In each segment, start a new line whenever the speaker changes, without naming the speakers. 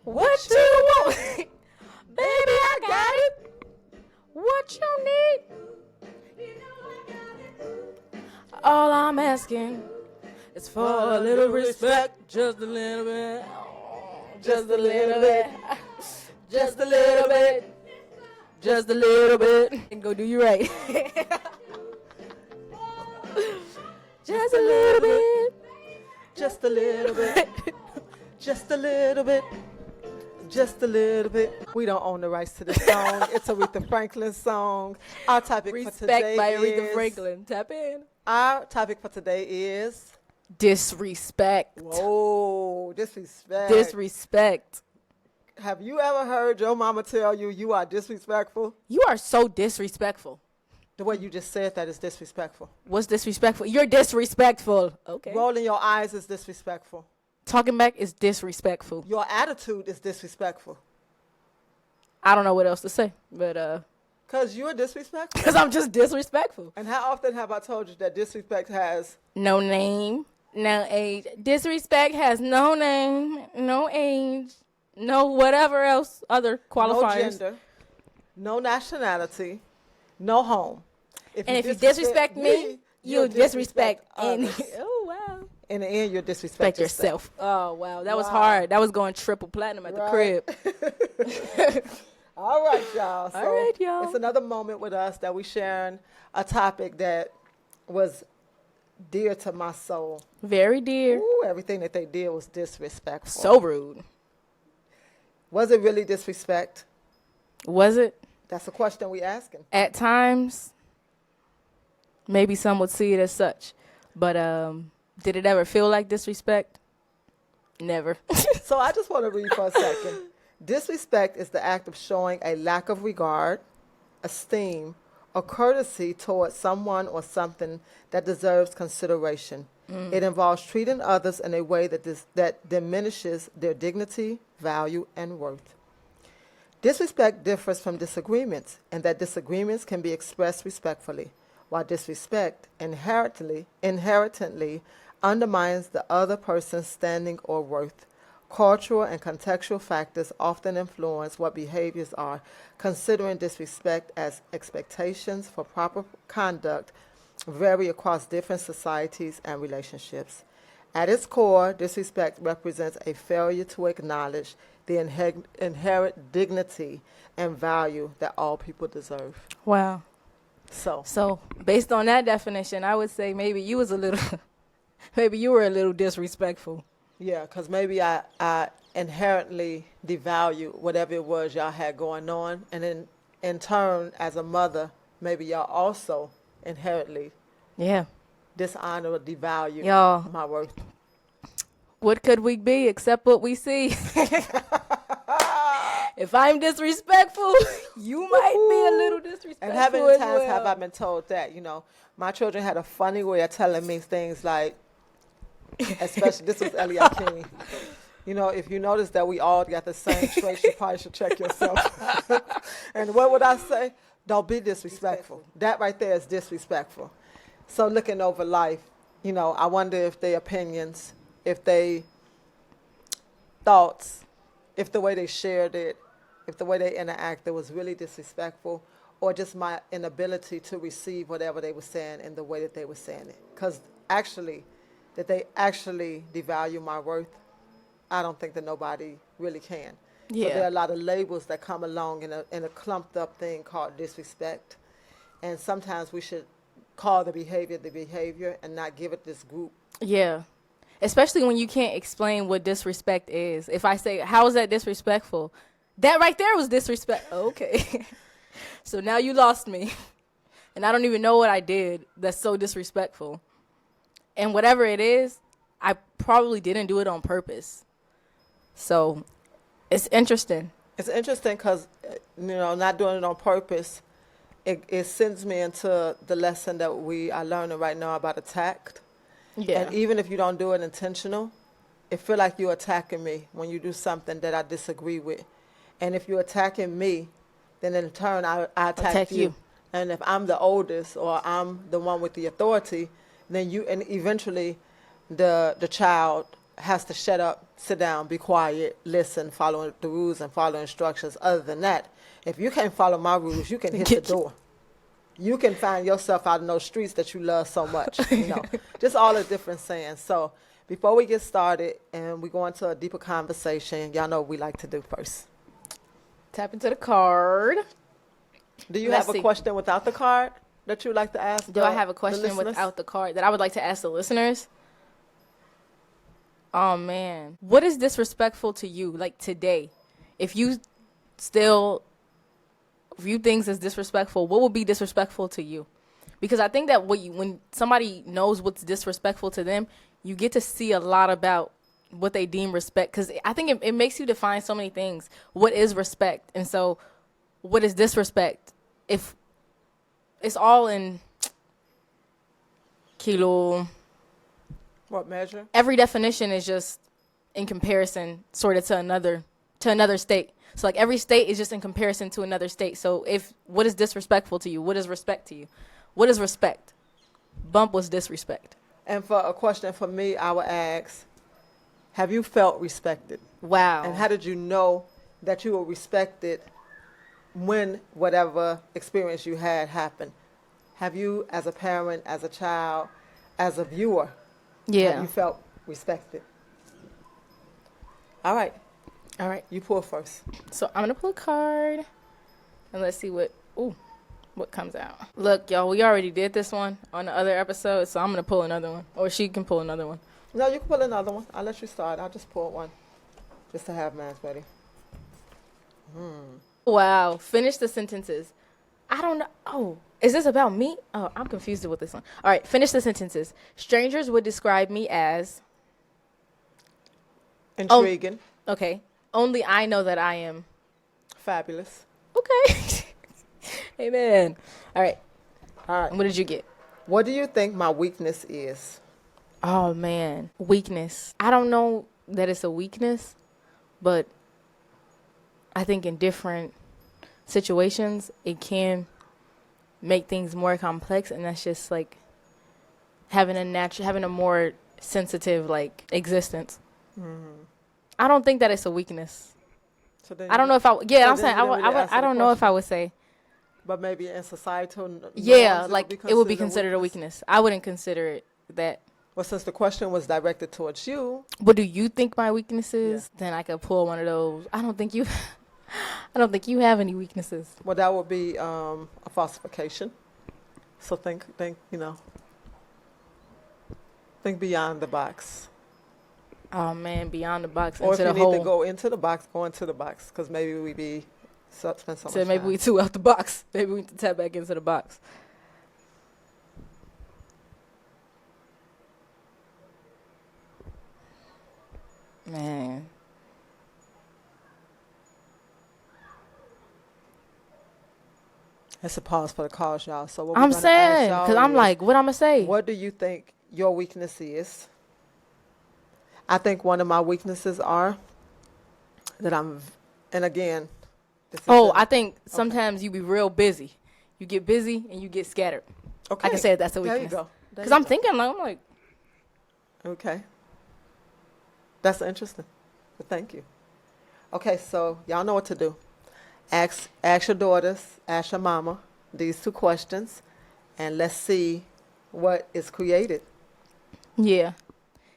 What you want? Baby, I got it. What you need? All I'm asking is for a little respect. Just a little bit. Just a little bit. Just a little bit. Just a little bit. And go do you right. Just a little bit.
Just a little bit. Just a little bit. Just a little bit. We don't own the rights to the song. It's Aretha Franklin song. Our topic for today
Respect by Aretha Franklin. Tap in.
Our topic for today is
disrespect.
Whoa, disrespect.
Disrespect.
Have you ever heard your mama tell you you are disrespectful?
You are so disrespectful.
The way you just said that is disrespectful.
What's disrespectful? You're disrespectful. Okay.
Rolling your eyes is disrespectful.
Talking back is disrespectful.
Your attitude is disrespectful.
I don't know what else to say, but
Because you're disrespectful.
because I'm just disrespectful.
And how often have I told you that disrespect has
No name, no age. Disrespect has no name, no age, no whatever else other qualifiers.
no gender, no nationality, no home?
And if you disrespect me, you'll disrespect any.
others.
Oh wow.
In the end, you'll
Respect
disrespect
yourself. Oh wow, that was
Wow.
hard. That was going triple platinum at the
Right.
crib.
All right, y'all. So
All right, y'all.
It's another moment with us that we sharing a topic that was dear to my soul.
Very dear.
Ooh, everything that they did was disrespectful.
So rude.
Was it really disrespect?
Was it?
That's a question we asking.
At times, maybe some would see it as such. But did it ever feel like disrespect? Never.
So I just want to read for a second. Disrespect is the act of showing a lack of regard, esteem, or courtesy towards someone or something that deserves consideration. It involves treating others in a way that diminishes their dignity, value, and worth. Disrespect differs from disagreements in that disagreements can be expressed respectfully, while disrespect inherently undermines the other person's standing or worth. Cultural and contextual factors often influence what behaviors are, considering disrespect as expectations for proper conduct vary across different societies and relationships. At its core, disrespect represents a failure to acknowledge the inherent dignity and value that all people deserve.
Wow.
So
based on that definition, I would say maybe you was a little, maybe you were a little disrespectful.
yeah, because maybe I inherently devalue whatever it was y'all had going on. And then in turn, as a mother, maybe y'all also inherently
Yeah.
dishonor or devalue
Y'all,
my worth.
what could we be except what we see? If I'm disrespectful, you might be a little disrespectful.
And how many
as
times
well.
have I been told that? You know, my children had a funny way of telling me things like, especially, this was Eliakim. You know, if you notice that we all got the same traits, you probably should check yourself. And what would I say? Don't be disrespectful. That right there is disrespectful. So looking over life, you know, I wonder if their opinions, if they thoughts, if the way they shared it, if the way they interacted was really disrespectful, or just my inability to receive whatever they were saying in the way that they were saying it. Because actually, that they actually devalue my worth, I don't think that nobody really can.
Yeah.
So there are a lot of labels that come along in a clumped up thing called disrespect. And sometimes we should call the behavior and not give it this group.
Yeah. Especially when you can't explain what disrespect is. If I say, how is that disrespectful? That right there was disrespect. Okay. So now you lost me. And I don't even know what I did that's so disrespectful. And whatever it is, I probably didn't do it on purpose. So it's interesting.
It's interesting because, you know, not doing it on purpose, it sends me into the lesson that we are learning right now about attack.
Yeah.
And even if you don't do it intentional, it feel like you're attacking me when you do something that I disagree with. And if you're attacking me, then in turn I attack you. And if I'm the oldest or I'm the one with the authority, then you, and eventually the child has to shut up, sit down, be quiet, listen, follow the rules and follow instructions. Other than that, if you can't follow my rules, you can hit the door. You can find yourself out in those streets that you love so much, just all the different sayings. So before we get started and we go into a deeper conversation, y'all know what we like to do first.
Tap into the card.
Do you have a question without the card that you would like to ask?
Do I have a question without the card that I would like to ask the listeners? Oh, man. What is disrespectful to you, like today? If you still view things as disrespectful, what would be disrespectful to you? Because I think that when somebody knows what's disrespectful to them, you get to see a lot about what they deem respect. Because I think it makes you define so many things. What is respect? And so what is disrespect? If it's all in kilo.
What measure?
Every definition is just in comparison sort of to another state. So like every state is just in comparison to another state. So what is disrespectful to you? What is respect to you? What is respect? Bump was disrespect.
And for a question for me, I would ask, have you felt respected?
Wow.
And how did you know that you were respected when whatever experience you had happened? Have you, as a parent, as a child, as a viewer, have you felt respected? All right. You pull first.
So I'm going to pull a card and let's see what comes out. Look, y'all, we already did this one on the other episode, so I'm going to pull another one. Or she can pull another one.
No, you can pull another one. I'll let you start. I'll just pull one just to have mine ready.
Wow. Finish the sentences. I don't know. Oh, is this about me? Oh, I'm confused with this one. All right, finish the sentences. Strangers would describe me as
intriguing.
Okay. Only I know that I am
fabulous.
Okay. Amen. All right. What did you get?
What do you think my weakness is?
Oh, man. Weakness. I don't know that it's a weakness, but I think in different situations, it can make things more complex, and that's just like having a more sensitive like existence. I don't think that it's a weakness. So I don't know if I don't know if I would say.
But maybe in societal
like it would be considered a weakness. I wouldn't consider it that.
Well, since the question was directed towards you,
what do you think my weakness is? Yeah. Then I could pull one of those. I don't think you have any weaknesses.
Well, that would be a falsification. So think beyond the box.
Oh man, beyond the box.
Or if you need to go into the box, go into the box, because maybe we be spend so much time.
Maybe we too out the box. Maybe we need to tap back into the box. Man.
It's a pause for the cause, y'all. So what
I'm saying, because I'm like, what I'm going to say?
What do you think your weakness is? I think one of my weaknesses are that and again.
I think sometimes you be real busy. You get busy and you get scattered. Okay. I can say that's a weakness. There you go. Because I'm thinking, I'm like.
Okay. That's interesting. But thank you. Okay, so y'all know what to do. Ask your daughters, ask your mama these two questions, and let's see what is created.
Yeah.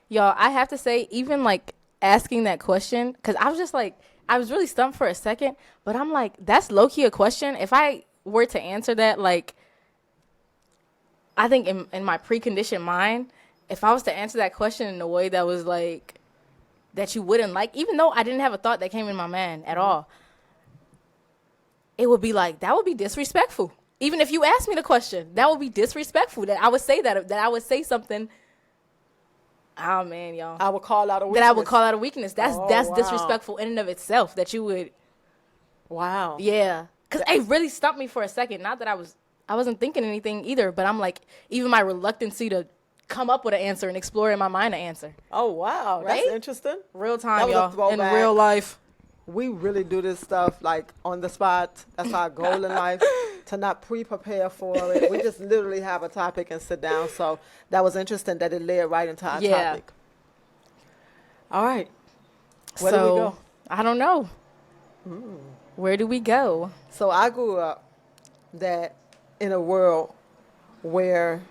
Y'all, I have to say, even like asking that question, because I was just like, I was really stumped for a second, but I'm like, that's low-key a question. If I were to answer that, like, I think in my preconditioned mind, if I was to answer that question in a way that was like, that you wouldn't like, even though I didn't have a thought that came in my mind at all, it would be like, that would be disrespectful. Even if you asked me the question, that would be disrespectful. That I would say that I would say something. Oh man, y'all.
I would call out a weakness.
That I would call out a weakness. That's disrespectful in and of itself. That you would.
Wow.
Yeah, because it really stumped me for a second. Not that I wasn't thinking anything either, but I'm like, even my reluctancy to come up with an answer and explore in my mind an answer.
Oh wow, right? That's interesting.
Real time, y'all. In real life.
We really do this stuff like on the spot. That's our goal in life, to not pre-prepare for it. We just literally have a topic and sit down. So that was interesting that it led right into our topic. All right. Where do we go?
I don't know. Where do we go?
So I grew up that in a world where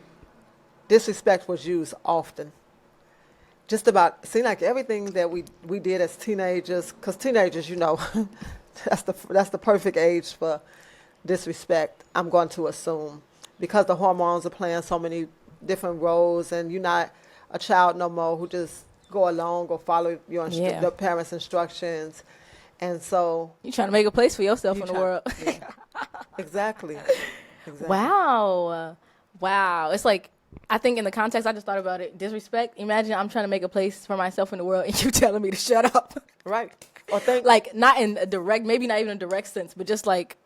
disrespect was used often. Just about, seemed like everything that we did as teenagers, because teenagers, you know, that's the perfect age for disrespect, I'm going to assume, because the hormones are playing so many different roles, and you're not a child no more who just go along or follow your the parents' instructions. And so
you're trying to make a place for yourself in the world.
Yeah. Exactly.
Wow. It's like, I think in the context, I just thought about it. Disrespect. Imagine I'm trying to make a place for myself in the world and you telling me to shut up.
Right. Or think,
like, not in a direct, maybe not even a direct sense, but just like,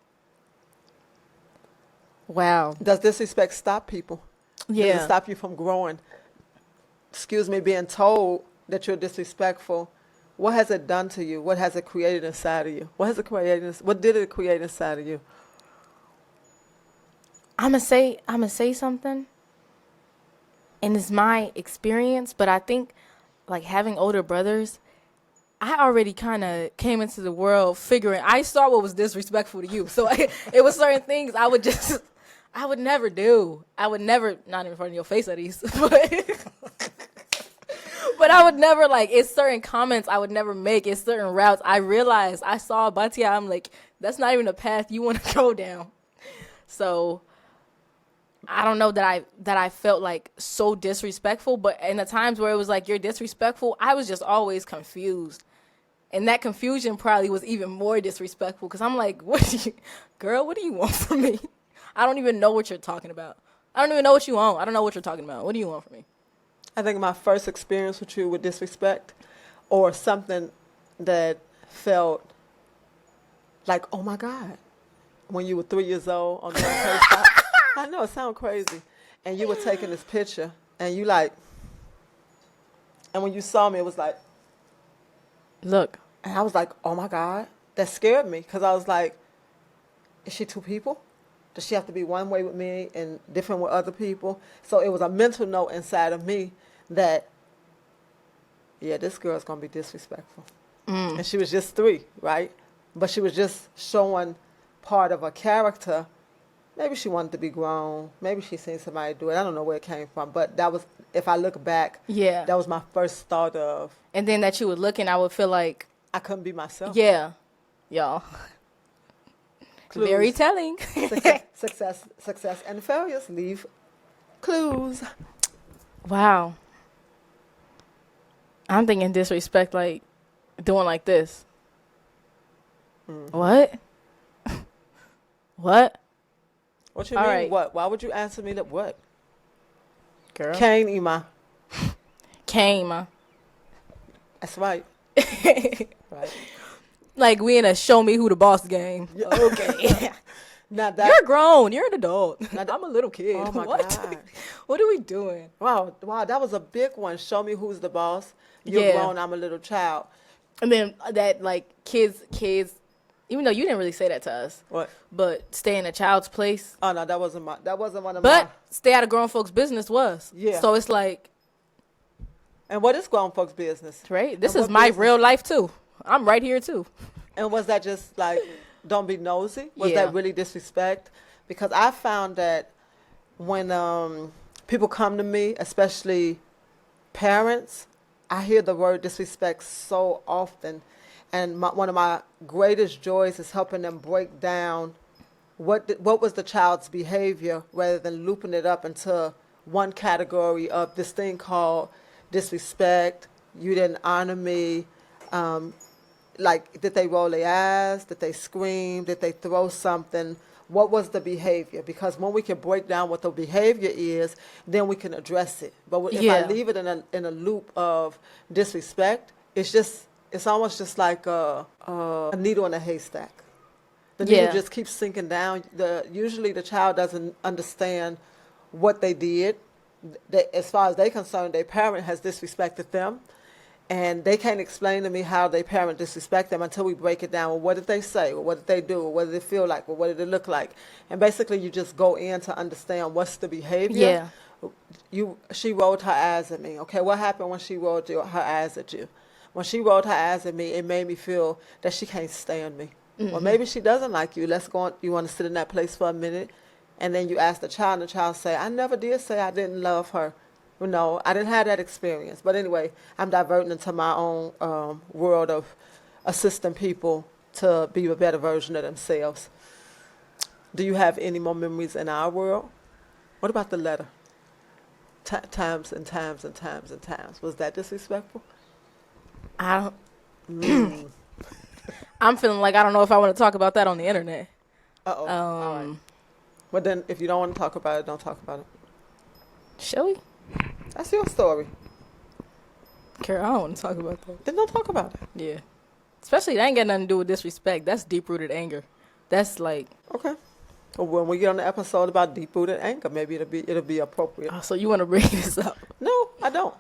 wow.
Does disrespect stop people?
Yeah.
Does it stop you from growing? Being told that you're disrespectful. What has it done to you? What has it created inside of you? What did it create inside of you?
I'm gonna say something, and it's my experience, but I think like having older brothers, I already kind of came into the world figuring I saw what was disrespectful to you. So it was certain things I would never do. I would never, not in front of your face at least, but I would never, like, it's certain comments I would never make. It's certain routes. I realized I saw Bahtyah. I'm like, that's not even a path you want to go down. So I don't know that I felt like so disrespectful, but in the times where it was like, you're disrespectful, I was just always confused. And that confusion probably was even more disrespectful because I'm like, what do you want from me? I don't even know what you're talking about. I don't even know what you want. I don't know what you're talking about. What do you want from me?
I think my first experience with you with disrespect, or something that felt like, oh my God, when you were 3 years old on the first I know it sounds crazy, and you were taking this picture, and you like, and when you saw me, it was like,
look,
and I was like, oh my God, that scared me, because I was like, is she two people? Does she have to be one way with me and different with other people? So it was a mental note inside of me that, yeah, this girl's going to be disrespectful. And she was just 3, right? But she was just showing part of her character. Maybe she wanted to be grown. Maybe she seen somebody do it. I don't know where it came from. But that was, if I look back, that was my first thought of.
And then that you would look and I would feel like
I couldn't be myself.
Yeah. Y'all. Clues. Very telling.
Success and failures leave clues.
Wow. I'm thinking disrespect, like doing like this. What? What?
What you mean? Right. What? Why would you answer me that? What?
Girl.
Kane, Ima.
Kane.
That's right.
Right. Like we in a show me who the boss game. Yeah. Okay.
Now that,
you're grown. You're an adult. I'm a little kid.
Oh my God.
What are we doing?
Wow. That was a big one. Show me who's the boss. You're grown. I'm a little child.
And then that like kids. Even though you didn't really say that to us.
What?
But stay in a child's place.
Oh no, that wasn't one of my.
But stay out of grown folks' business was.
Yeah.
So it's like.
And what is grown folks' business?
Right. This is my real life too. I'm right here too.
And was that just like, don't be nosy? Was that really disrespect? Because I found that when people come to me, especially parents, I hear the word disrespect so often. And one of my greatest joys is helping them break down what was the child's behavior rather than looping it up into one category of this thing called disrespect. You didn't honor me. Like, did they roll their eyes? Did they scream? Did they throw something? What was the behavior? Because when we can break down what the behavior is, then we can address it. But if I leave it in a loop of disrespect, it's almost just like a needle in a haystack. The needle just keeps sinking down. Usually the child doesn't understand what they did. As far as they're concerned, their parent has disrespected them. And they can't explain to me how their parent disrespect them until we break it down. Well, what did they say? Well, what did they do? Well, what did it feel like? Well, what did it look like? And basically, you just go in to understand what's the behavior. Yeah. She rolled her eyes at me. Okay, what happened when she rolled her eyes at you? when she rolled her eyes at me, it made me feel that she can't stand me. Or maybe she doesn't like you. Let's go on. You want to sit in that place for a minute, and then you ask the child, and the child say, I never did say I didn't love her. No, I didn't have that experience. But anyway, I'm diverting into my own world of assisting people to be a better version of themselves. Do you have any more memories in our world? What about the letter? Times and times and times and times. Was that disrespectful?
I don't. I'm feeling like I don't know if I want to talk about that on the internet.
Uh-oh. All right. Well, then, if you don't want to talk about it, don't talk about it.
Shall we?
That's your story.
Carol, I don't want to talk about that.
Then don't talk about it.
Yeah. Especially, that ain't got nothing to do with disrespect. That's deep-rooted anger. That's like...
Okay. Well, when we get on the episode about deep-rooted anger, maybe it'll be appropriate.
Oh, so you want to bring this up?
No, I don't.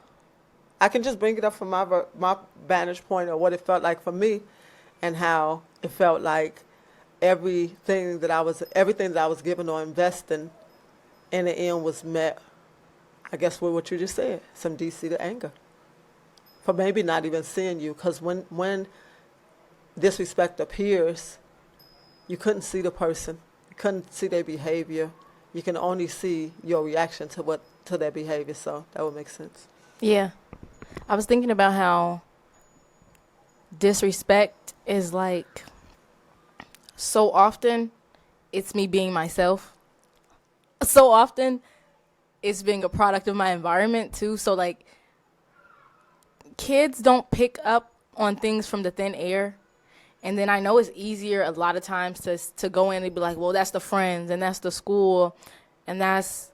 I can just bring it up from my vantage point of what it felt like for me, and how it felt like everything that I was given or investing in the end was met, I guess, with what you just said, some deep-seated anger. For maybe not even seeing you, because when disrespect appears, you couldn't see the person, you couldn't see their behavior, you can only see your reaction to their behavior, so that would make sense.
Yeah. I was thinking about how disrespect is like, so often it's me being myself. So often it's being a product of my environment too. So like, kids don't pick up on things from the thin air. And then I know it's easier a lot of times to go in and be like, well, that's the friends and that's the school and that's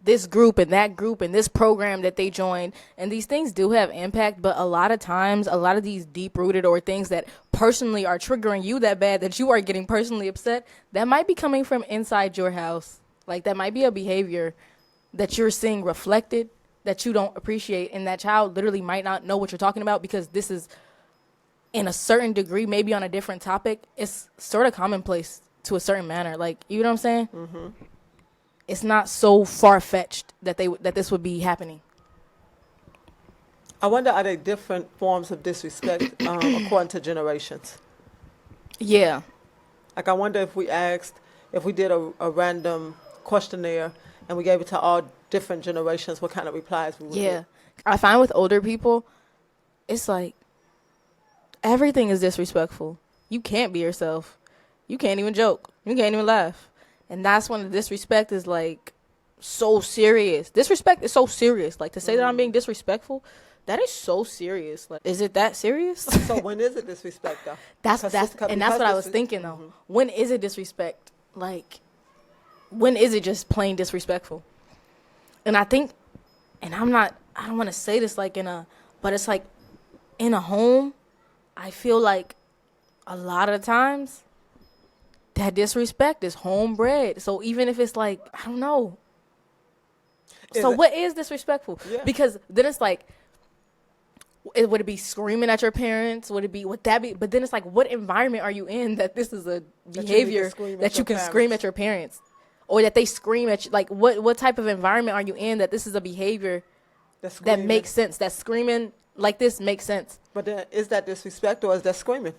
this group and that group and this program that they joined. And these things do have impact, but a lot of times, a lot of these deep-rooted or things that personally are triggering you that bad that you are getting personally upset, that might be coming from inside your house. Like, that might be a behavior that you're seeing reflected that you don't appreciate, and that child literally might not know what you're talking about because this is, in a certain degree, maybe on a different topic, it's sort of commonplace to a certain manner. Like, you know what I'm saying? Mm-hmm. It's not so far-fetched that this would be happening.
I wonder, are there different forms of disrespect according to generations?
Yeah.
Like, I wonder if we did a random questionnaire and we gave it to all different generations, what kind of replies we would get.
I find with older people, it's like, everything is disrespectful. You can't be yourself. You can't even joke. You can't even laugh. And that's when the disrespect is like so serious. Disrespect is so serious. Like, to say that I'm being disrespectful, that is so serious. Like, is it that serious?
So when is it disrespect though?
That's what I was thinking though. Mm-hmm. When is it disrespect? Like, when is it just plain disrespectful? And I think, and I don't want to say this like but it's like in a home, I feel like a lot of times that disrespect is homebred. So even if it's like, I don't know. What is disrespectful? Yeah. Because then it's like, would it be screaming at your parents? Would that be? But then it's like, what environment are you in that this is a behavior that you can scream at your parents? Or that they scream at you? Like, what type of environment are you in that this is a behavior that makes sense? That screaming like this makes sense.
But then, is that disrespect or is that screaming?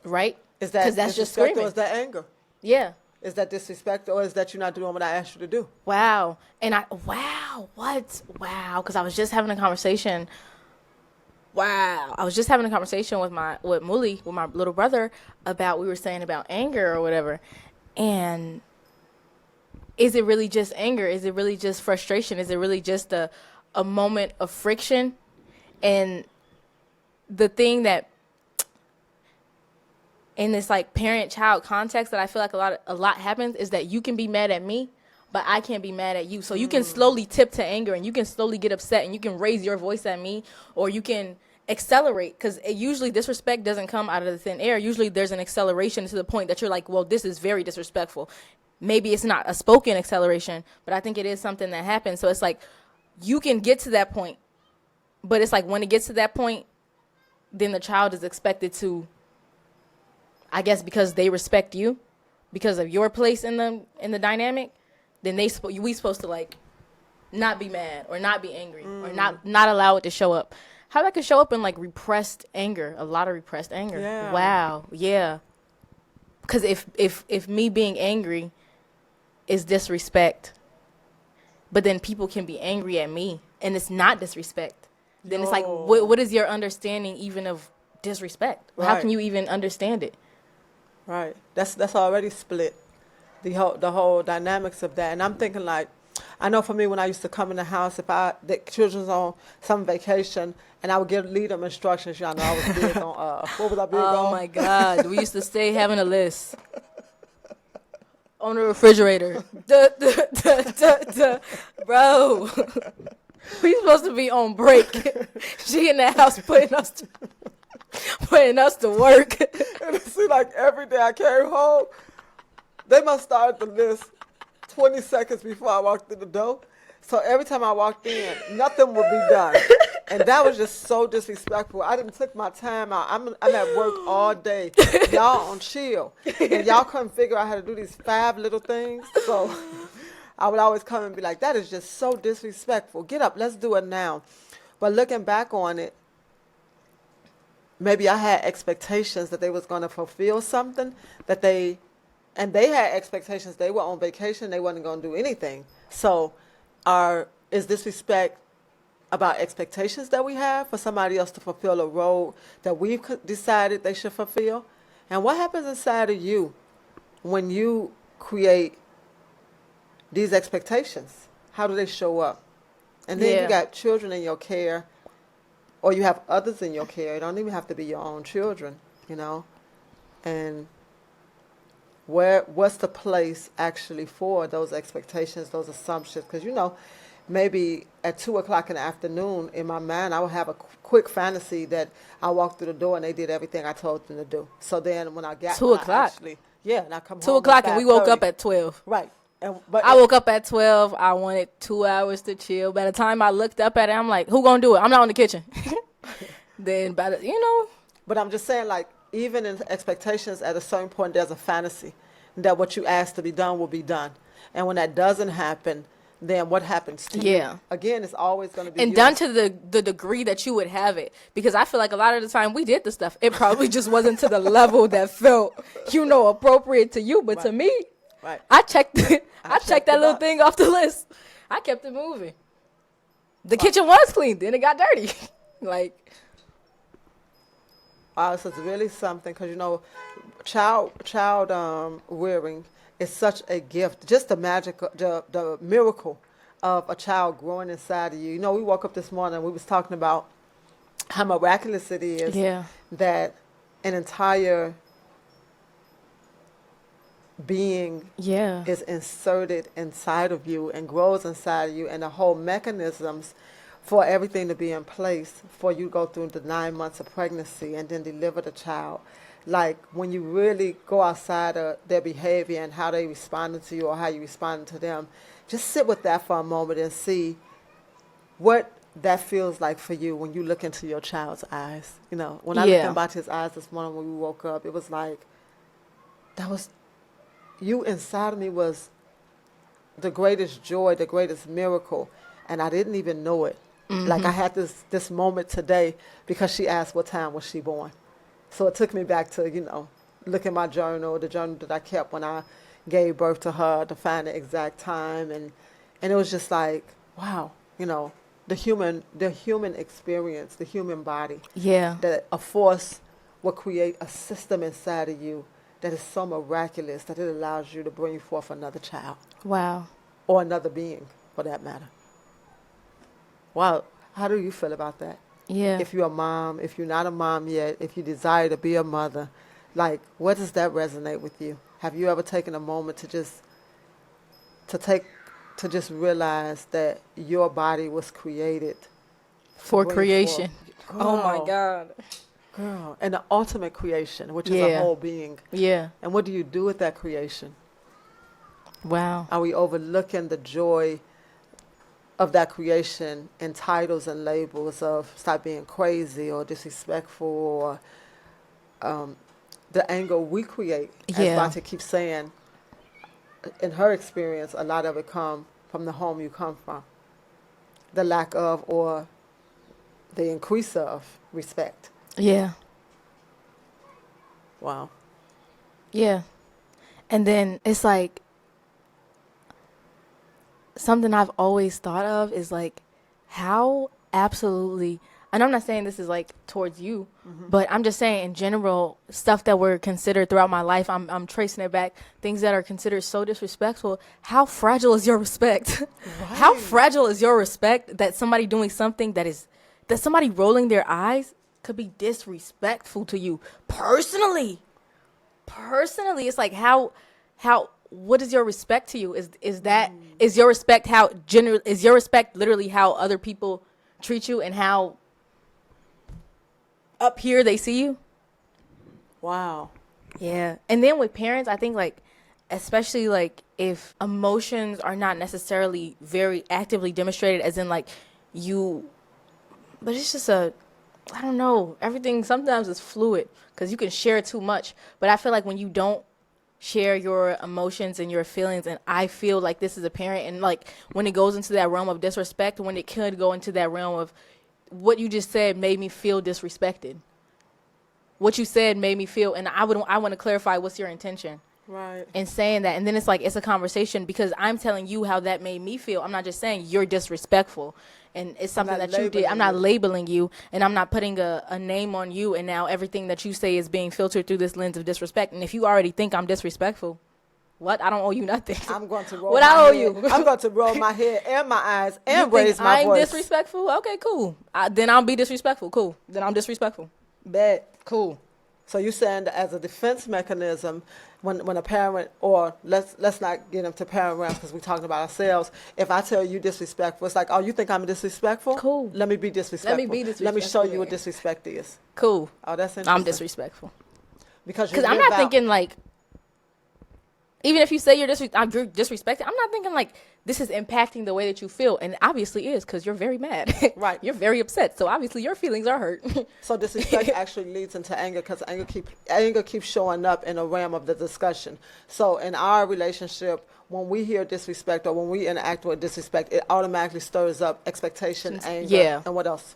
Right?
Is that disrespect just screaming? Or is that anger?
Yeah.
Is that disrespect or is that you're not doing what I asked you to do?
Wow. And what? Wow. Because I was just having a conversation. Wow. I was just having a conversation with Muli, with my little brother, we were saying about anger or whatever. And is it really just anger? Is it really just frustration? Is it really just a moment of friction? And the thing that in this like parent-child context that I feel like a lot happens is that you can be mad at me, but I can't be mad at you. So you can slowly tip to anger and you can slowly get upset and you can raise your voice at me, or you can accelerate, because usually disrespect doesn't come out of the thin air. Usually there's an acceleration to the point that you're like, well, this is very disrespectful. Maybe it's not a spoken acceleration, but I think it is something that happens. So it's like you can get to that point, but it's like when it gets to that point, then the child is expected to, I guess, because they respect you, because of your place in the dynamic, then we supposed to like not be mad or not be angry or not allow it to show up. how that could show up in like repressed anger, a lot of repressed anger.
Yeah.
Wow. Yeah. Because if me being angry is disrespect, but then people can be angry at me and it's not disrespect, then it's like, what is your understanding even of disrespect? How can you even understand it?
Right. That's already split. The whole dynamics of that. And I'm thinking like, I know for me when I used to come in the house, if the children's on some vacation and I would lead them instructions, y'all know I was big on what was I big on?
Oh my God. We used to stay having a list on the refrigerator. Bro. We supposed to be on break. She in the house putting us to work.
And it seemed like every day I came home, they must start the list 20 seconds before I walked through the door. So every time I walked in, nothing would be done. And that was just so disrespectful. I didn't take my time out. I'm at work all day. Y'all on chill. And y'all couldn't figure out how to do these 5 little things. So I would always come and be like, that is just so disrespectful. Get up, let's do it now. But looking back on it, maybe I had expectations that they was going to fulfill something and they had expectations. They were on vacation. They wasn't going to do anything. So is disrespect about expectations that we have for somebody else to fulfill a role that we've decided they should fulfill? And what happens inside of you when you create these expectations? How do they show up? And then you got children in your care, or you have others in your care. It don't even have to be your own children, And what's the place actually for those expectations, those assumptions? Because, maybe at 2 o'clock in the afternoon, in my mind, I would have a quick fantasy that I walked through the door and they did everything I told them to do. So then when I got
2 o'clock.
And I come
2
home
o'clock
at
and we woke
5:30.
up at 12.
Right. But
I woke up at 12. I wanted 2 hours to chill. By the time I looked up at it, I'm like, who gonna do it? I'm not in the kitchen. Then
But I'm just saying, like, even in expectations, at a certain point, there's a fantasy that what you ask to be done will be done. And when that doesn't happen, then what happens to you? Again, it's always going to be
and done to the degree that you would have it. Because I feel like a lot of the time we did the stuff. It probably just wasn't to the level that felt, appropriate to you. But to me, I checked that little thing off the list. I kept it moving. The kitchen was clean. Then it got dirty.
So it's really something, because, child rearing is such a gift. Just the the miracle of a child growing inside of you. We woke up this morning and we was talking about how miraculous it is that an entire being is inserted inside of you and grows inside of you, and the whole mechanisms for everything to be in place for you to go through the 9 months of pregnancy and then deliver the child. Like, when you really go outside of their behavior and how they responded to you or how you responded to them, just sit with that for a moment and see what that feels like for you when you look into your child's eyes. When I looked in Bahtyah's eyes this morning when we woke up, it was like, you inside of me was the greatest joy, the greatest miracle, and I didn't even know it. Mm-hmm. Like, I had this moment today because she asked what time was she born. So it took me back to, look at my journal, the journal that I kept when I gave birth to her, to find the exact time. And it was just like, wow, the human experience, the human body.
Yeah.
That a force will create a system inside of you that is so miraculous that it allows you to bring forth another child.
Wow.
Or another being, for that matter. Wow. How do you feel about that?
Yeah.
If you're a mom, if you're not a mom yet, if you desire to be a mother, like, what does that resonate with you? Have you ever taken a moment to just realize that your body was created
for creation?
Oh
my God.
Girl, and the ultimate creation, which is a whole being.
Yeah.
And what do you do with that creation?
Wow.
Are we overlooking the joy of that creation in titles and labels of stop being crazy or disrespectful, or the anger we create? As Bahtyah keeps saying, in her experience, a lot of it come from the home you come from. The lack of, or the increase of respect.
Yeah.
Wow.
Yeah. And then it's like something I've always thought of is like how absolutely, and I'm not saying this is like towards you, but I'm just saying in general, stuff that were considered throughout my life, I'm tracing it back, things that are considered so disrespectful. How fragile is your respect? How fragile is your respect that somebody doing something that somebody rolling their eyes could be disrespectful to you personally? Personally, it's like how what is your respect to you? Is your respect how general, is your respect literally how other people treat you and how up here they see you?
Wow.
Yeah. And then with parents, I think like especially like if emotions are not necessarily very actively demonstrated as in like you, but it's just I don't know, everything sometimes is fluid because you can share too much, but I feel like when you don't share your emotions and your feelings, and I feel like this is a parent, and like when it goes into that realm of disrespect, when it could go into that realm of what you just said made me feel disrespected, what you said made me feel, and I want to clarify what's your intention
Right.
in saying that. And then it's like it's a conversation because I'm telling you how that made me feel. I'm not just saying you're disrespectful and it's something that you did. I'm not labeling you, and I'm not putting a name on you, and now everything that you say is being filtered through this lens of disrespect. And if you already think I'm disrespectful, what? I don't owe you nothing.
I'm going to roll
what
my
I owe
head.
you?
I'm going to roll my head and my eyes
You
and
think
raise my
I'm
voice.
disrespectful? Okay, cool. Then I'll be disrespectful. Cool. Then I'm disrespectful.
Bet.
Cool.
So you're saying that as a defense mechanism, when a parent, or let's not get into parent realms because we're talking about ourselves. If I tell you disrespectful, it's like, oh, you think I'm disrespectful?
Cool.
Let me be disrespectful. Let me show you what disrespect is.
Cool.
Oh, that's interesting.
I'm disrespectful.
Because
I'm not thinking like, even if you say you're disrespected, I'm not thinking like this is impacting the way that you feel, and obviously is because you're very mad.
Right.
You're very upset, so obviously your feelings are hurt.
So disrespect actually leads into anger because anger keeps showing up in a realm of the discussion. So in our relationship, when we hear disrespect or when we interact with disrespect, it automatically stirs up expectation, anger,
Yeah.
and what else?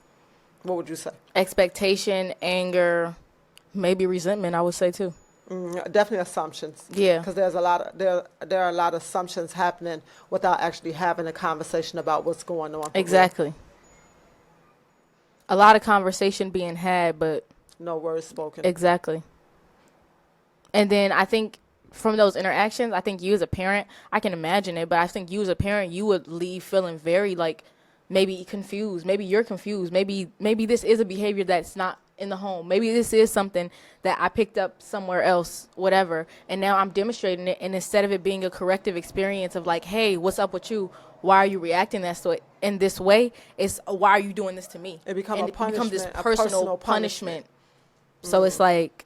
What would you say?
Expectation, anger, maybe resentment. I would say too.
Definitely assumptions.
Yeah.
Because there are a lot of assumptions happening without actually having a conversation about what's going on.
Exactly. A lot of conversation being had, but
no words spoken.
Exactly. And then I think from those interactions, I think you as a parent, I can imagine it, but I think you as a parent, you would leave feeling very like maybe confused. Maybe you're confused. Maybe this is a behavior that's not in the home. Maybe this is something that I picked up somewhere else, whatever. And now I'm demonstrating it. And instead of it being a corrective experience of like, hey, what's up with you? Why are you reacting in this way? It's why are you doing this to me?
It becomes
and
a punishment,
it becomes this personal punishment. So it's like,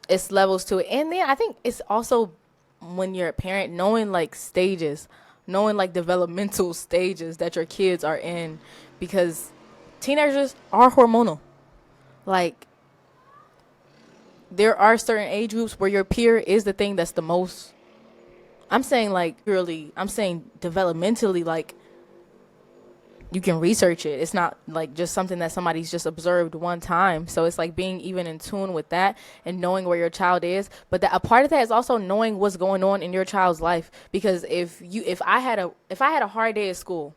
it's levels to it. And then I think it's also when you're a parent, knowing like stages, knowing like developmental stages that your kids are in, because teenagers are hormonal. Like, there are certain age groups where your peer is the thing that's the most, I'm saying like purely, I'm saying developmentally, like you can research it. It's not like just something that somebody's just observed one time. So it's like being even in tune with that and knowing where your child is. But a part of that is also knowing what's going on in your child's life. Because if I had a hard day at school,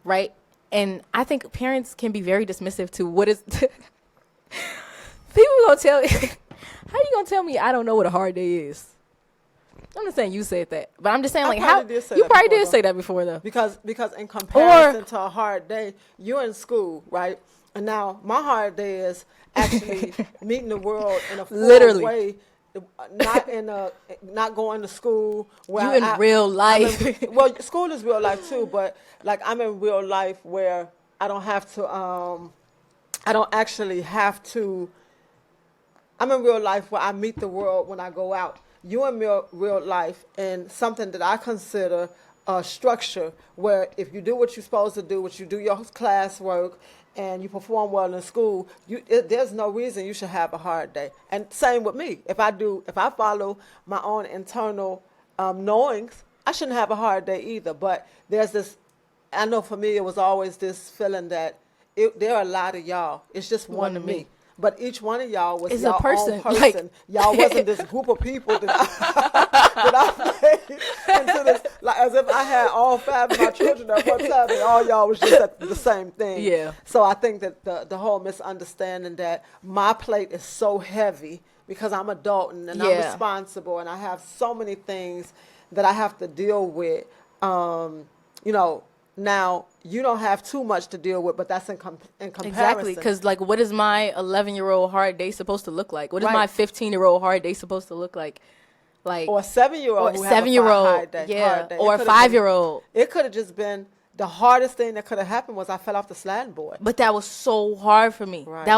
right? And I think parents can be very dismissive to what is people gonna tell how you gonna tell me I don't know what a hard day is? I'm not saying you said that, but I'm just saying like how you probably did say that before though.
Because in comparison to a hard day, you're in school, right? And now my hard day is actually meeting the world in a full way, not going to school. Where
you in real life.
Well, school is real life too, but like I'm in real life where I don't have to. I don't actually have to. I'm in real life where I meet the world when I go out. You in real life in something that I consider a structure where if you do what you're supposed to do, you do your classwork, and you perform well in school, there's no reason you should have a hard day. And same with me. If I follow my own internal knowings, I shouldn't have a hard day either. But there's this I know for me, it was always this feeling that there are a lot of y'all. It's just one of me. But each one of y'all was
It's
your
a person.
own person.
Like,
y'all wasn't this group of people that I made into this, like as if I had all 5 of my children at one time and all y'all was just at the same thing.
Yeah.
So I think that the whole misunderstanding that my plate is so heavy because I'm adult and I'm responsible and I have so many things that I have to deal with, you know, now, you don't have too much to deal with, but that's in comparison.
Exactly, because, like, what is my 11-year-old hard day supposed to look like? What is my 15-year-old hard day supposed to look like? Like,
or a 7-year-old
who 7-year-old,
hard day,
yeah,
hard day.
Or a 5-year-old.
It could have just been the hardest thing that could have happened was I fell off the sliding board.
But that was so hard for me.
Right.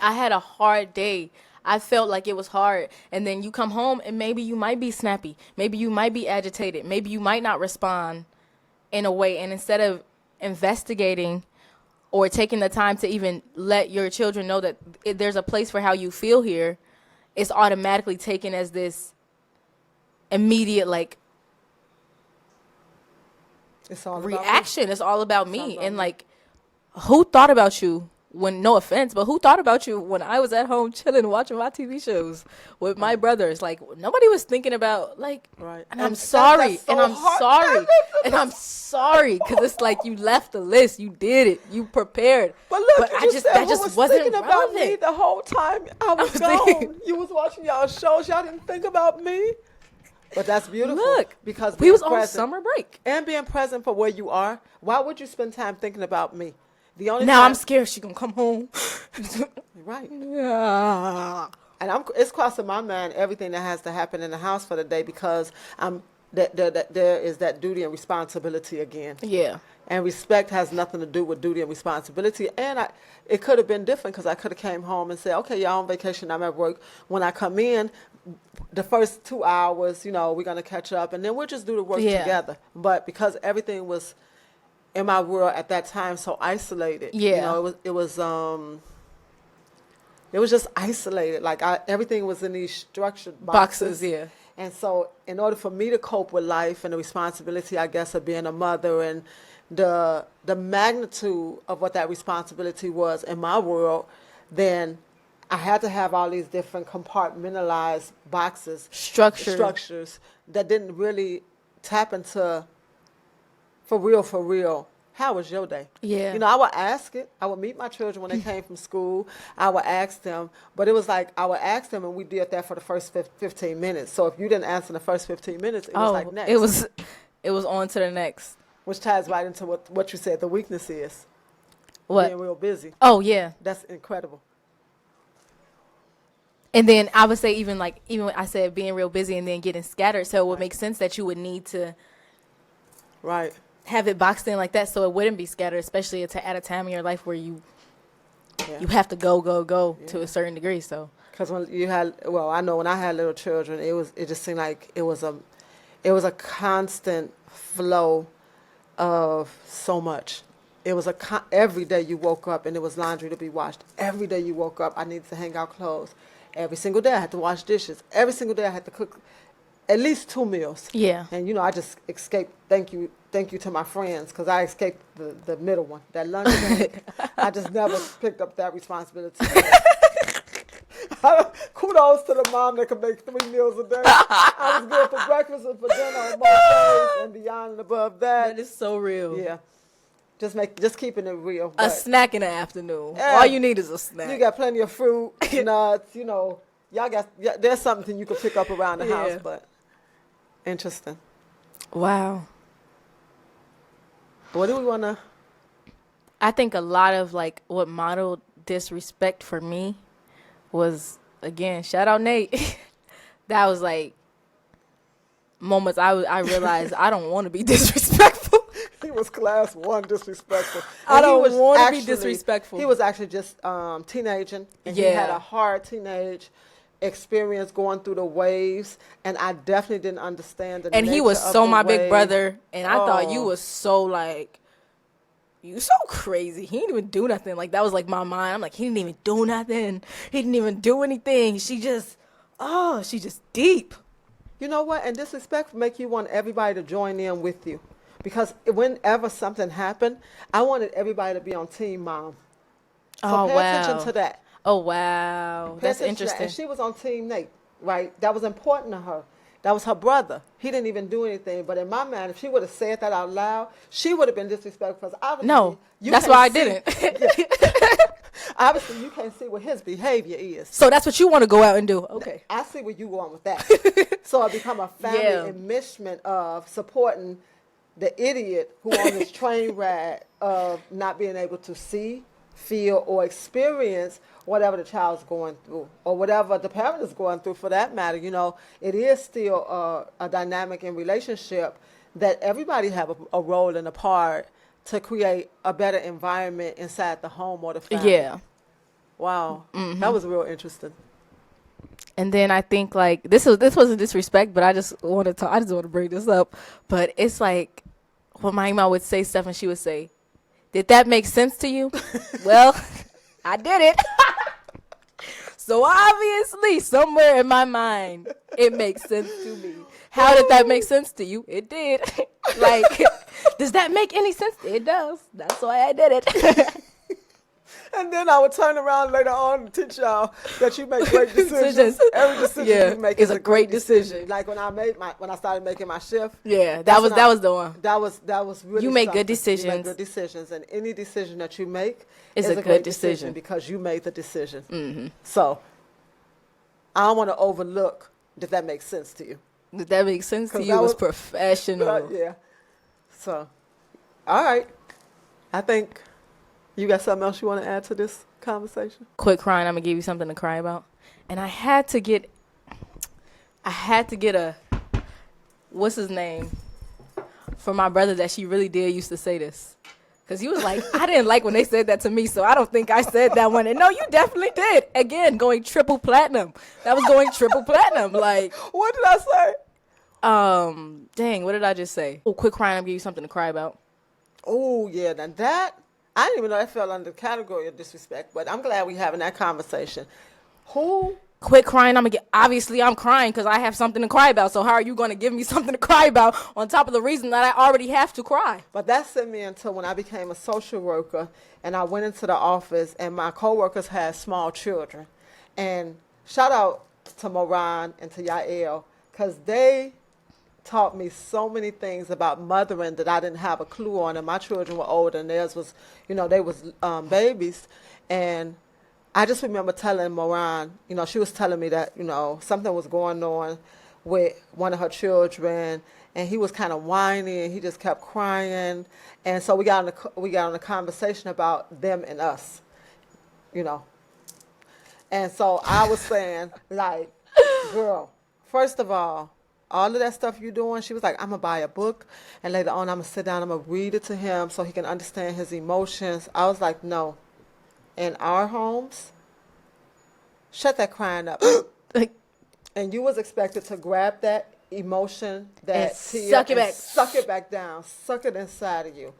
I had a hard day. I felt like it was hard. And then you come home and maybe you might be snappy. Maybe you might be agitated. Maybe you might not respond in a way, and instead of investigating or taking the time to even let your children know that there's a place for how you feel here, it's automatically taken as this immediate, like,
It's all
reaction. It's all about me. And like, who thought about you when, no offense, but who thought about you when I was at home chilling, watching my TV shows with my brothers? Like, nobody was thinking about, like, and I'm sorry. And I'm sorry. And I'm sorry. Because it's like, you left the list. You did it. You prepared.
But look,
but that just wasn't
thinking about me
relevant.
the whole time I was gone. You was watching y'all shows. Y'all didn't think about me. But that's beautiful.
Look,
because
we was on summer break.
And being present for where you are. Why would you spend time thinking about me? The only
now I'm scared she gonna come home.
Right.
Yeah.
And it's crossing my mind everything that has to happen in the house for the day because there is that duty and responsibility again.
Yeah.
And respect has nothing to do with duty and responsibility. And it could have been different because I could have came home and said, okay, y'all on vacation, I'm at work. When I come in, the first 2 hours, you know, we're going to catch up and then we'll just do the work together. But because everything was in my world at that time so isolated, you know, it was just isolated. Like everything was in these structured boxes.
Yeah.
And so in order for me to cope with life and the responsibility, I guess, of being a mother and the magnitude of what that responsibility was in my world, then I had to have all these different compartmentalized boxes, structures that didn't really tap into for real. How was your day?
Yeah.
You know, I would ask it. I would meet my children when they came from school. I would ask them. But it was like I would ask them and we did that for the first 15 minutes. So if you didn't answer in the first 15 minutes, it was like next.
It was on to the next.
Which ties right into what you said the weakness is.
What?
Being real busy.
Oh, yeah.
That's incredible.
And then I would say even when I said being real busy and then getting scattered, so it would make sense that you would need to have it boxed in like that so it wouldn't be scattered, especially at a time in your life where you have to go to a certain degree. So
because when you had, I know when I had little children, it just seemed like it was a constant flow of so much. It was every day you woke up and there was laundry to be washed. Every day you woke up, I needed to hang out clothes. Every single day I had to wash dishes. Every single day I had to cook at least 2 meals.
Yeah.
And, you know, I just escaped. Thank you to my friends because I escaped the middle one, that lunch break. I just never picked up that responsibility. Kudos to the mom that could make 3 meals a day. I was good for breakfast and for dinner on most days and beyond and above that.
That is so real.
Yeah. Just keeping it real.
A snack in the afternoon. All you need is a snack.
You got plenty of fruit, nuts, you know. There's something you can pick up around the house, but interesting.
Wow.
What do we want to?
I think a lot of like what modeled disrespect for me was, again, shout out Nate. That was like moments I realized I don't want to be disrespectful.
He was class 1 disrespectful.
I don't want to be disrespectful.
He was actually just teenaging. And he had a hard teenage experience going through the waves. And I definitely didn't understand the
And he was so my big brother. And I thought you was so like, you so crazy. He didn't even do nothing. Like, that was like my mind. I'm like, he didn't even do nothing. He didn't even do anything. She just deep.
You know what? And disrespect make you want everybody to join in with you. because whenever something happened, I wanted everybody to be on team mom. So
Oh,
pay attention
wow.
to that.
Oh, wow.
Pay
That's
attention to that.
interesting.
And she was on team Nate, right? That was important to her. That was her brother. He didn't even do anything. But in my mind, if she would have said that out loud, she would have been disrespectful. Because obviously,
No,
you
that's
can't
why I
see-
didn't.
Obviously, you can't see what his behavior is.
So that's what you want to go out and do. Okay.
I see where you going with that. So it become a family
Yeah.
enmeshment of supporting the idiot who on this train ride of not being able to see, feel, or experience whatever the child's going through, or whatever the parent is going through for that matter. You know, it is still a dynamic in relationship that everybody have a role and a part to create a better environment inside the home or the family.
Yeah.
Wow. That was real interesting.
And then I think like this wasn't disrespect, but I just want to bring this up. But it's like when my mom would say stuff and she would say, "Did that make sense to you?" Well, I did it. So obviously, somewhere in my mind, it makes sense to me. How did that make sense to you? It did. Like, does that make any sense? It does. That's why I did it.
And then I would turn around later on and teach y'all that you make great decisions. Every decision
Yeah,
you make
is
is
a great decision.
Like when I started making my shift.
Yeah,
that's
that was the one.
That was really.
You make
something.
good decisions.
You make good decisions, and any decision that you make
Is
is
a
a
good
great
decision.
because you made the decision. Mm-hmm. So I don't want to overlook. Did that make sense to you?
Did that make sense to
'Cause
you?
that
It was
was-
professional.
Yeah. So, all right. I think you got something else you want to add to this conversation?
Quit crying. I'm gonna give you something to cry about. And I had to get a what's his name for my brother that she really did used to say this. Cause he was like, I didn't like when they said that to me, so I don't think I said that one. And no, you definitely did. Again, going triple platinum. That was going triple platinum. Like,
What did I say?
dang, what did I just say? Oh, quit crying. I'm gonna give you something to cry about.
Oh, yeah. Now that, I didn't even know that fell under the category of disrespect, but I'm glad we're having that conversation. Who?
Quit crying. Obviously I'm crying because I have something to cry about. So how are you going to give me something to cry about on top of the reason that I already have to cry?
But that sent me into when I became a social worker and I went into the office and my coworkers had small children. And shout out to Moran and to Yael because they taught me so many things about mothering that I didn't have a clue on. And my children were older and theirs was, they was babies. And I just remember telling Moran, she was telling me that, something was going on with one of her children, and he was kind of whiny, and he just kept crying, and so we got on a conversation about them and us, and so I was saying, like, girl, first of all of that stuff you're doing, she was like, I'm gonna buy a book, and later on I'm gonna sit down, I'm gonna read it to him so he can understand his emotions. I was like, no. In our homes, shut that crying up.
Like,
And you was expected to grab that emotion, that
And
tear,
suck it
and
back.
suck it back down, suck it inside of you.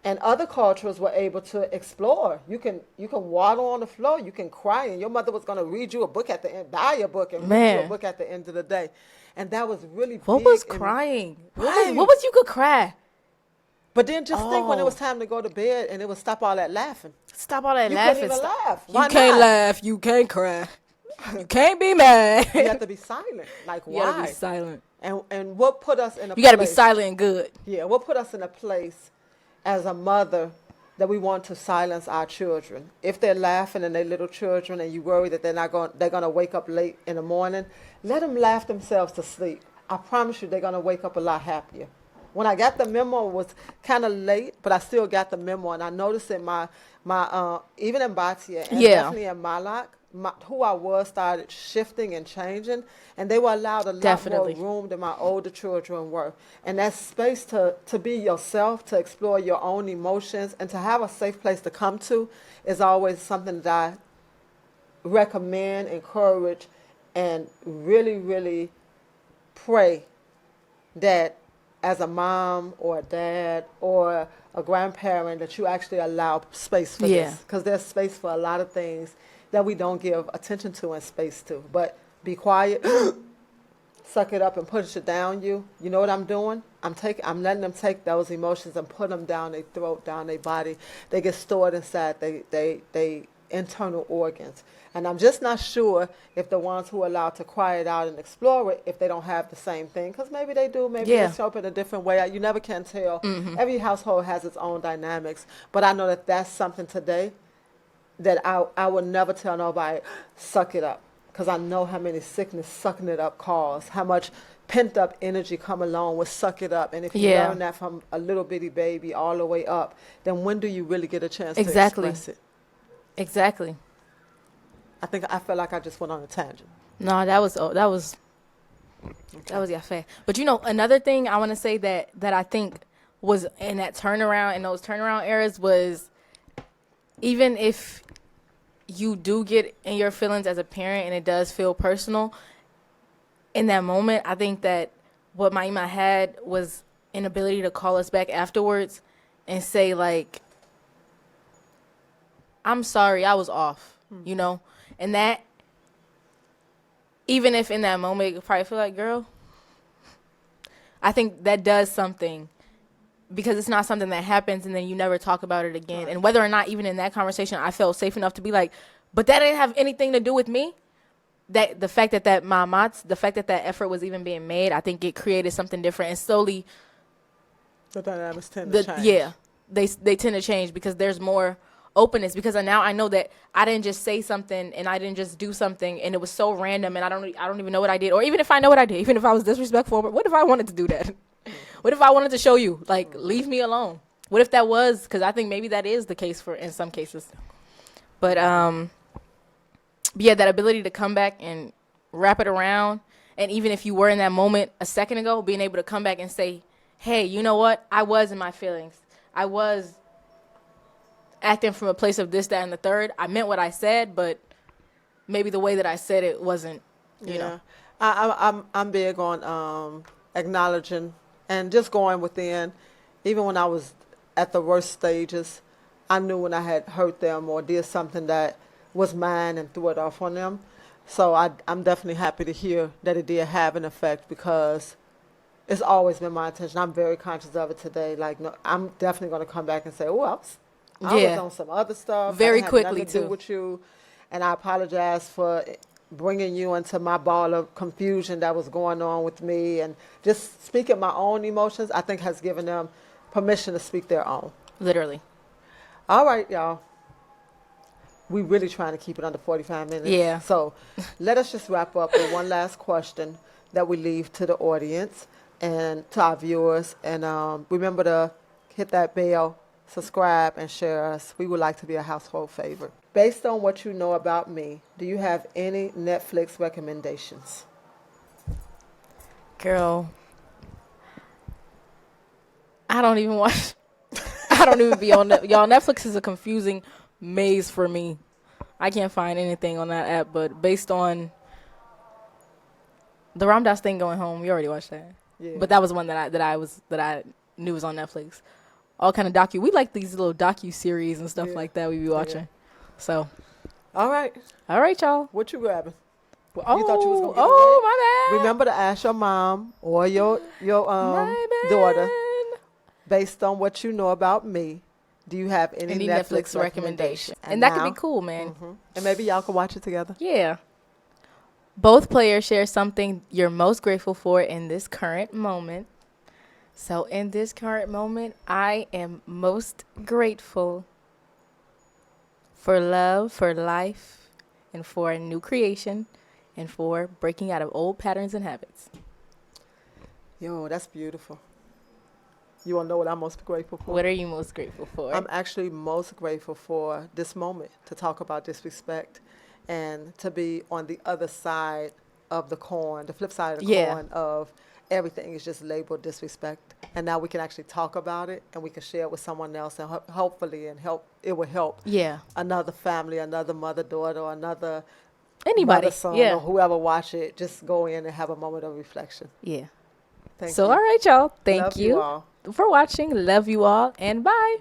And other cultures were able to explore. You can waddle on the floor, you can cry, and your mother was going to read you a book at the end, buy a book and read you a
Man.
book at the end of the day. And that was really
what
big
was
in-
crying?
Right.
What was you could cry?
But then just think when it
Oh.
was time to go to bed and it would stop all that laughing.
Stop all that
You
laughing.
couldn't even laugh.
You
Why
can't
not?
laugh. You can't cry. You can't be mad.
You have to be silent. Like,
You
why?
gotta be silent.
And what put us in a
You gotta be
place-
silent and good.
Yeah, what put us in a place as a mother that we want to silence our children. If they're laughing and they're little children and you worry that they're gonna wake up late in the morning, let them laugh themselves to sleep. I promise you they're gonna wake up a lot happier. When I got the memo, it was kind of late, but I still got the memo, and I noticed in my even in Bahtyah and
Yeah.
definitely in Malak, who I was started shifting and changing, and they were allowed a lot
Definitely.
more room than my older children were. And that space to be yourself, to explore your own emotions, and to have a safe place to come to is always something that I recommend, encourage, and really, really pray that as a mom or a dad or a grandparent that you actually allow space for
Yeah.
this. Because there's space for a lot of things that we don't give attention to and space to. But be quiet, suck it up and push it down you. You know what I'm doing? I'm letting them take those emotions and put them down their throat, down their body. They get stored inside they internal organs. And I'm just not sure if the ones who are allowed to cry it out and explore it, if they don't have the same thing. Because maybe they do. Maybe they show up in a different way. You never can tell. Every household has its own dynamics. But I know that that's something today that I would never tell nobody, suck it up. Because I know how many sickness sucking it up cause. How much pent-up energy come along with suck it up. And if you learn that from a little bitty baby all the way up, then when do you really get a chance to express it?
Exactly.
I feel like I just went on a tangent.
No, that was fair. But another thing I want to say that I think was in those turnaround eras was, even if you do get in your feelings as a parent and it does feel personal, in that moment, I think that what Maima had was an ability to call us back afterwards and say, like, I'm sorry, I was off, And that, even if in that moment you probably feel like, girl, I think that does something, because it's not something that happens and then you never talk about it again. Right. And whether or not even in that conversation I felt safe enough to be like, but that didn't have anything to do with me. That the fact that that effort was even being made, I think it created something different, and slowly
the dynamics tend to change.
Yeah, they tend to change because there's more openness, because now I know that I didn't just say something and I didn't just do something and it was so random and I don't even know what I did, or even if I know what I did, even if I was disrespectful, but what if I wanted to do that? What if I wanted to show you, like, leave me alone? What if that was, because I think maybe that is the case in some cases. But yeah, that ability to come back and wrap it around, and even if you were in that moment a second ago, being able to come back and say, hey, you know what? I was in my feelings. I was acting from a place of this, that, and the third. I meant what I said, but maybe the way that I said it wasn't, you know.
I'm big on acknowledging and just going within. Even when I was at the worst stages, I knew when I had hurt them or did something that was mine and threw it off on them. So I'm definitely happy to hear that it did have an effect, because it's always been my intention. I'm very conscious of it today. Like, no, I'm definitely going to come back and say, oh, I was on some other stuff.
Very
quickly,
quickly,
to do with you. And I apologize for bringing you into my ball of confusion that was going on with me. And just speaking my own emotions, I think, has given them permission to speak their own.
Literally.
All right, y'all. We really trying to keep it under 45 minutes.
Yeah.
So let us just wrap up with one last question that we leave to the audience and to our viewers. And remember to hit that bell, subscribe, and share us. We would like to be a household favorite. Based on what you know about me, do you have any Netflix recommendations?
Girl, I don't even watch. I don't even be on Y'all, Netflix is a confusing maze for me. I can't find anything on that app, but based on the Ram Dass thing going home, you already watched that.
Yeah.
But that was one that I knew was on Netflix. All kind of we like these little docu series and stuff like that we be watching. Yeah. So,
all right,
y'all.
What you grabbing?
You
thought you was gonna get
my bad.
Remember to ask your mom or your daughter, based on what you know about me, do you have any Netflix recommendation?
And that could be cool, man.
Mm-hmm. And maybe y'all can watch it together.
Yeah. Both players share something you're most grateful for in this current moment. So in this current moment, I am most grateful for love, for life, and for a new creation, and for breaking out of old patterns and habits.
Yo, that's beautiful. You want to know what I'm most grateful for?
What are you most grateful for?
I'm actually most grateful for this moment to talk about disrespect and to be on the other side of the coin, the flip side of the coin of everything is just labeled disrespect. And now we can actually talk about it and we can share it with someone else, and hopefully it will help another family, another mother, daughter, or another
anybody,
mother, son, or whoever watch it. Just go in and have a moment of reflection.
Yeah.
Thank you.
All right, y'all. Thank
Love
you
all.
for watching. Love you all, and bye.